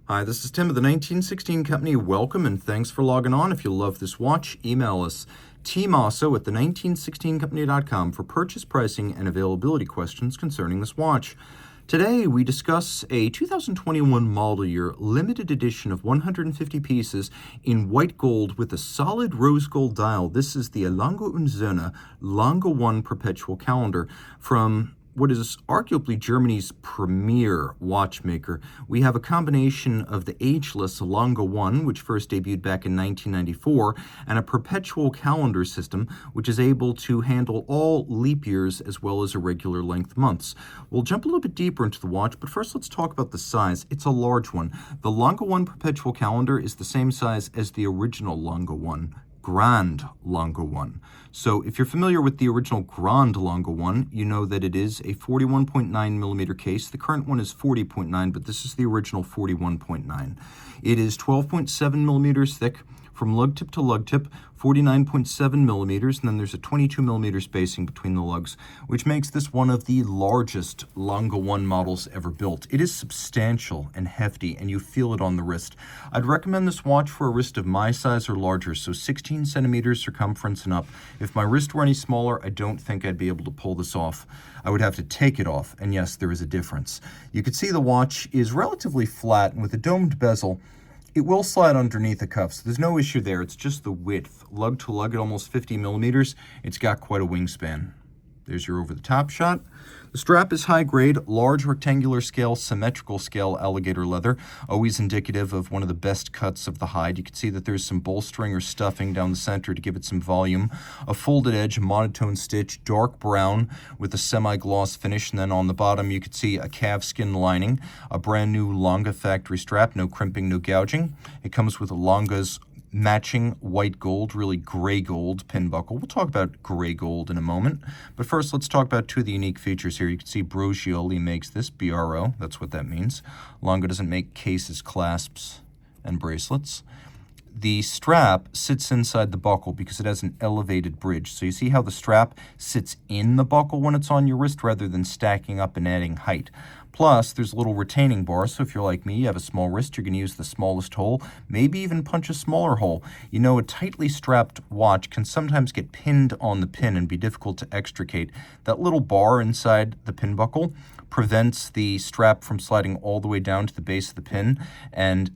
Hi, this is Tim of the 1916 Company. Welcome and thanks for logging on. If you love this watch, email us Team Mosso at the1916company.com for purchase pricing and availability questions concerning this watch. Today we discuss a 2021 model year limited edition of 150 pieces in white gold with a solid rose gold dial. This is the Lange Söhne Lange 1 Perpetual Calendar from what is arguably Germany's premier watchmaker. We have a combination of the ageless Lange 1, which first debuted back in 1994, and a perpetual calendar system, which is able to handle all leap years as well as irregular length months. We'll jump a little bit deeper into the watch, but first let's talk about the size. It's a large one. The Lange 1 Perpetual Calendar is the same size as the original Lange 1. Grand Lange 1. So if you're familiar with the original Grand Lange 1, you know that it is a 41.9 millimeter case. The current one is 40.9, but this is the original 41.9. It is 12.7 millimeters thick from lug tip to lug tip, 49.7 millimeters, and then there's a 22 millimeter spacing between the lugs, which makes this one of the largest Lange 1 models ever built. It is substantial and hefty, and you feel it on the wrist. I'd recommend this watch for a wrist of my size or larger, so 16 centimeters circumference and up. If my wrist were any smaller, I don't think I'd be able to pull this off. I would have to take it off, and yes, there is a difference. You can see the watch is relatively flat, and with a domed bezel, it will slide underneath the cuff, so there's no issue there. It's just the width. Lug to lug at almost 50 millimeters. It's got quite a wingspan. There's your over-the-top shot. The strap is high-grade, large rectangular scale, symmetrical scale alligator leather, always indicative of one of the best cuts of the hide. You can see that there's some bolstering or stuffing down the center to give it some volume. A folded edge, monotone stitch, dark brown with a semi-gloss finish, and then on the bottom you can see a calfskin lining, a brand new Lange factory strap, no crimping, no gouging. It comes with a Lange's matching white gold, really gray gold pin buckle. We'll talk about gray gold in a moment. But first, let's talk about two of the unique features here. You can see Brogioli makes this, BRO, that's what that means. Lange doesn't make cases, clasps, and bracelets. The strap sits inside the buckle because it has an elevated bridge. So you see how the strap sits in the buckle when it's on your wrist rather than stacking up and adding height. Plus, there's a little retaining bar, so if you're like me, you have a small wrist, you're going to use the smallest hole, maybe even punch a smaller hole. You know, a tightly strapped watch can sometimes get pinned on the pin and be difficult to extricate. That little bar inside the pin buckle prevents the strap from sliding all the way down to the base of the pin and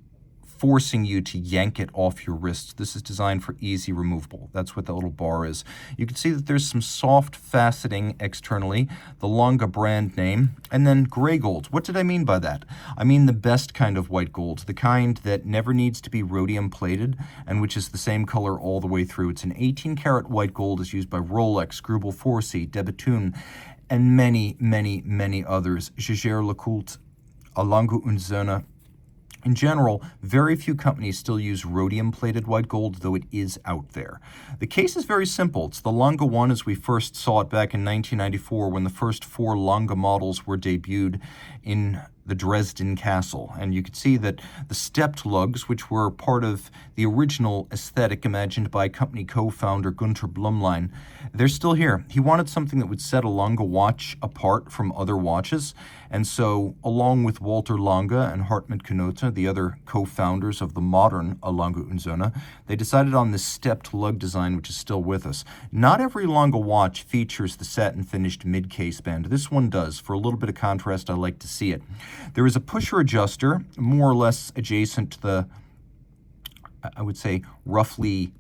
forcing you to yank it off your wrist. This is designed for easy removable. That's what that little bar is. You can see that there's some soft faceting externally, the Lange brand name, and then gray gold. What did I mean by that? I mean the best kind of white gold, the kind that never needs to be rhodium plated and which is the same color all the way through. It's an 18 karat white gold, is used by Rolex, Grubel Forsey, De Bethune, and many, many, many others. Jaeger-LeCoultre, Lange Söhne. In general, very few companies still use rhodium-plated white gold, though it is out there. The case is very simple. It's the Lange 1 as we first saw it back in 1994 when the first 4 Lange models were debuted in the Dresden Castle. And you can see that the stepped lugs, which were part of the original aesthetic imagined by company co-founder Günter Blümlein, they're still here. He wanted something that would set a Lange watch apart from other watches. And so, along with Walter Lange and Hartmut Knote, the other co-founders of the modern Lange Söhne, they decided on this stepped lug design, which is still with us. Not every Lange watch features the satin-finished mid-case band. This one does. For a little bit of contrast, I like to see it. There is a pusher adjuster, more or less adjacent to the, I would say, roughly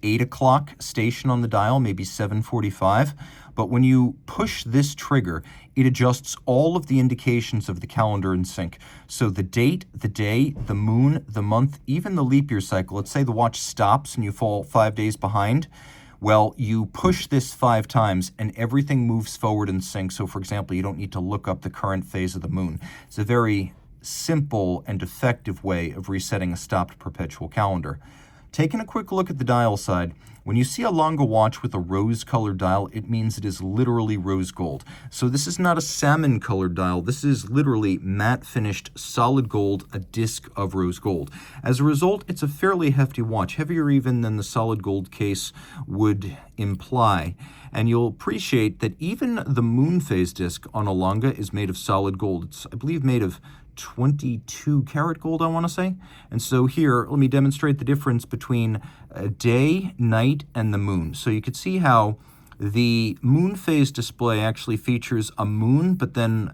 8 o'clock station on the dial, maybe 7:45. But when you push this trigger, it adjusts all of the indications of the calendar in sync. So the date, the day, the moon, the month, even the leap year cycle. Let's say the watch stops and you fall 5 days behind. Well, you push this 5 times and everything moves forward in sync. So for example, you don't need to look up the current phase of the moon. It's a very simple and effective way of resetting a stopped perpetual calendar. Taking a quick look at the dial side, when you see a Lange watch with a rose-colored dial, it means it is literally rose gold. So this is not a salmon-colored dial. This is literally matte-finished solid gold, a disc of rose gold. As a result, it's a fairly hefty watch, heavier even than the solid gold case would imply. And you'll appreciate that even the moonphase disc on a Lange is made of solid gold. It's, I believe, made of 22 karat gold, I want to say. And so here, let me demonstrate the difference between day, night, and the moon. So you could see how the moon phase display actually features a moon, but then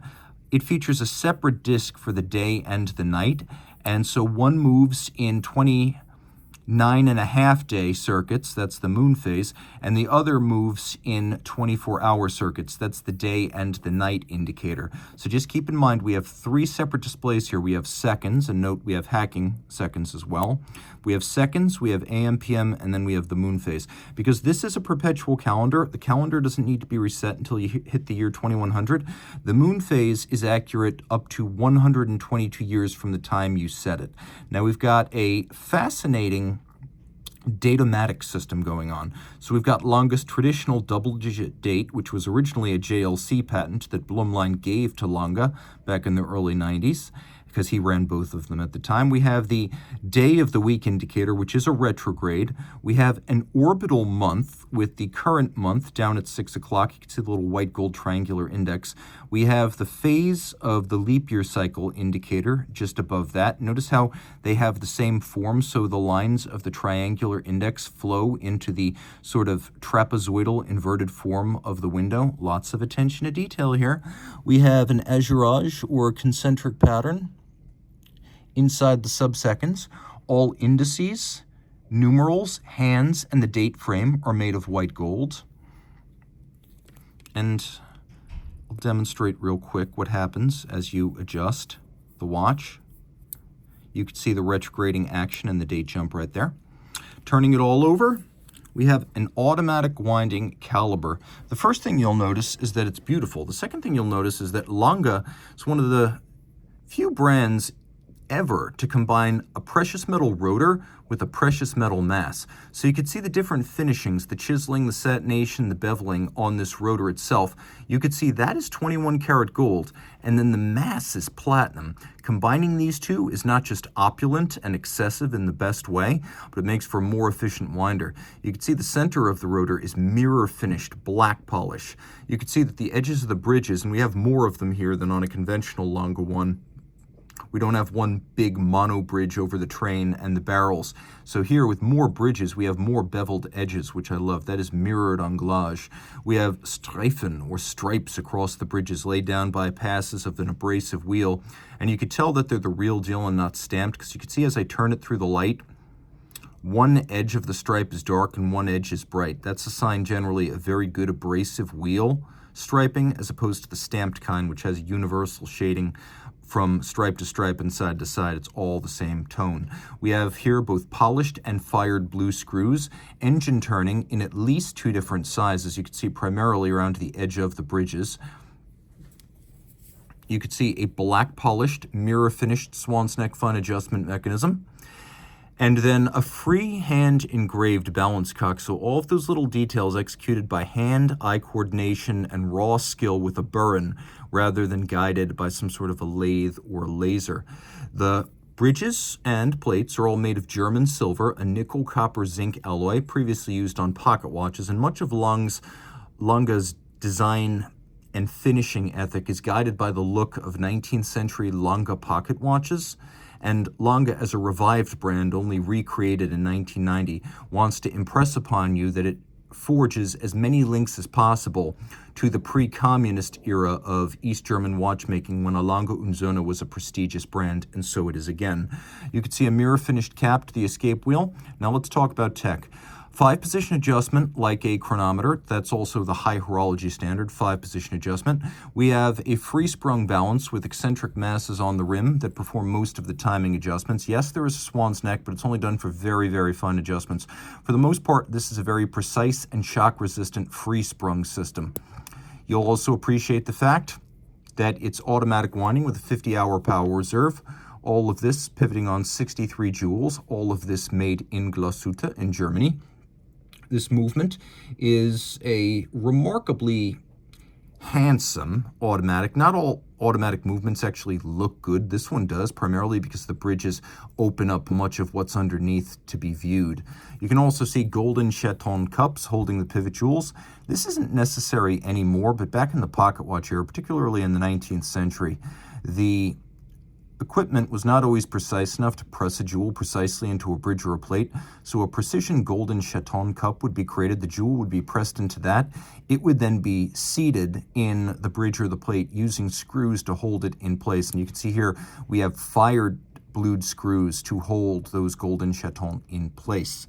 it features a separate disk for the day and the night. And so one moves in 29.5-day circuits, that's the moon phase, and the other moves in 24-hour circuits, that's the day and the night indicator. So just keep in mind we have 3 separate displays here. We have seconds, and note we have hacking seconds as well. We have seconds, we have AM, PM, and then we have the moon phase. Because this is a perpetual calendar, the calendar doesn't need to be reset until you hit the year 2100. The moon phase is accurate up to 122 years from the time you set it. Now we've got a fascinating datomatic system going on. So we've got Lange's traditional double-digit date, which was originally a JLC patent that Blumlein gave to Lange back in the early 90s, because he ran both of them at the time. We have the day of the week indicator, which is a retrograde. We have an orbital month with the current month down at 6 o'clock. You can see the little white gold triangular index. We have the phase of the leap year cycle indicator just above that. Notice how they have the same form, so the lines of the triangular index flow into the sort of trapezoidal inverted form of the window. Lots of attention to detail here. We have an azurage or concentric pattern inside the subseconds. All indices, numerals, hands, and the date frame are made of white gold. And I'll demonstrate real quick what happens as you adjust the watch. You can see the retrograding action and the date jump right there. Turning it all over, we have an automatic winding caliber. The first thing you'll notice is that it's beautiful. The second thing you'll notice is that Lange is one of the few brands ever to combine a precious metal rotor with a precious metal mass. So you could see the different finishings, the chiseling, the satination, the beveling on this rotor itself. You could see that is 21 karat gold, and then the mass is platinum. Combining these two is not just opulent and excessive in the best way, but it makes for a more efficient winder. You can see the center of the rotor is mirror finished black polish. You can see that the edges of the bridges, and we have more of them here than on a conventional Lange one. We don't have one big mono bridge over the train and the barrels. So here with more bridges, we have more beveled edges, which I love. That is mirrored anglage. We have streifen or stripes across the bridges laid down by passes of an abrasive wheel. And you could tell that they're the real deal and not stamped, because you can see as I turn it through the light, one edge of the stripe is dark and one edge is bright. That's a sign generally of very good abrasive wheel striping, as opposed to the stamped kind, which has universal shading from stripe to stripe and side to side. It's all the same tone. We have here both polished and fired blue screws, engine turning in at least 2 different sizes. You can see primarily around the edge of the bridges. You could see a black polished, mirror finished swan's neck fine adjustment mechanism. And then a free-hand engraved balance cock. So all of those little details executed by hand, eye coordination, and raw skill with a burin, rather than guided by some sort of a lathe or laser. The bridges and plates are all made of German silver, a nickel copper zinc alloy, previously used on pocket watches, and much of Lange's design and finishing ethic is guided by the look of 19th century Lange pocket watches. And Lange, as a revived brand, only recreated in 1990, wants to impress upon you that it forges as many links as possible to the pre-communist era of East German watchmaking, when a Lange Söhne was a prestigious brand, and so it is again. You can see a mirror-finished cap to the escape wheel. Now let's talk about tech. 5-position adjustment, like a chronometer. That's also the high horology standard, 5-position adjustment. We have a free-sprung balance with eccentric masses on the rim that perform most of the timing adjustments. Yes, there is a swan's neck, but it's only done for very, very fine adjustments. For the most part, this is a very precise and shock-resistant free-sprung system. You'll also appreciate the fact that it's automatic winding with a 50-hour power reserve. All of this pivoting on 63 joules, all of this made in Glashütte in Germany. This movement is a remarkably handsome automatic. Not all automatic movements actually look good. This one does, primarily because the bridges open up much of what's underneath to be viewed. You can also see golden chaton cups holding the pivot jewels. This isn't necessary anymore, but back in the pocket watch era, particularly in the 19th century, the equipment was not always precise enough to press a jewel precisely into a bridge or a plate, so a precision golden chaton cup would be created. The jewel would be pressed into that. It would then be seated in the bridge or the plate using screws to hold it in place. And you can see here we have fired blued screws to hold those golden chaton in place.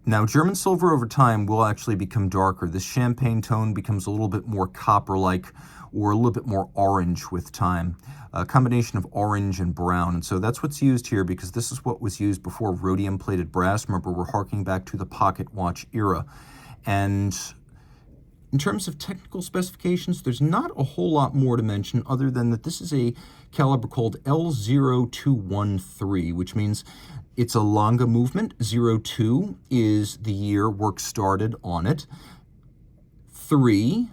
Now, German silver over time will actually become darker. This champagne tone becomes a little bit more copper-like or a little bit more orange with time, a combination of orange and brown. And so that's what's used here because this is what was used before rhodium-plated brass. Remember, we're harking back to the pocket watch era. And in terms of technical specifications, there's not a whole lot more to mention other than that this is a caliber called L0213, which means it's a Lange movement. 02 is the year work started on it. 1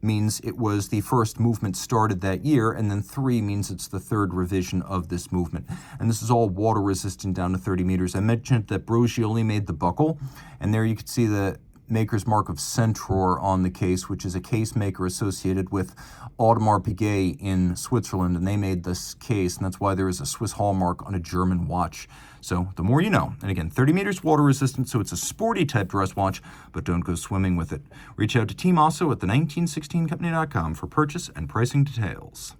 means it was the first movement started that year, and then 3 means it's the third revision of this movement. And this is all water resistant down to 30 meters. I mentioned that Brogioli made the buckle, and there you can see the maker's mark of Centaur on the case, which is a case maker associated with Audemars Piguet in Switzerland, and they made this case, and that's why there is a Swiss hallmark on a German watch. So the more you know. And again, 30 meters water resistant, so it's a sporty type dress watch, but don't go swimming with it. Reach out to Team Mosso at the 1916company.com for purchase and pricing details.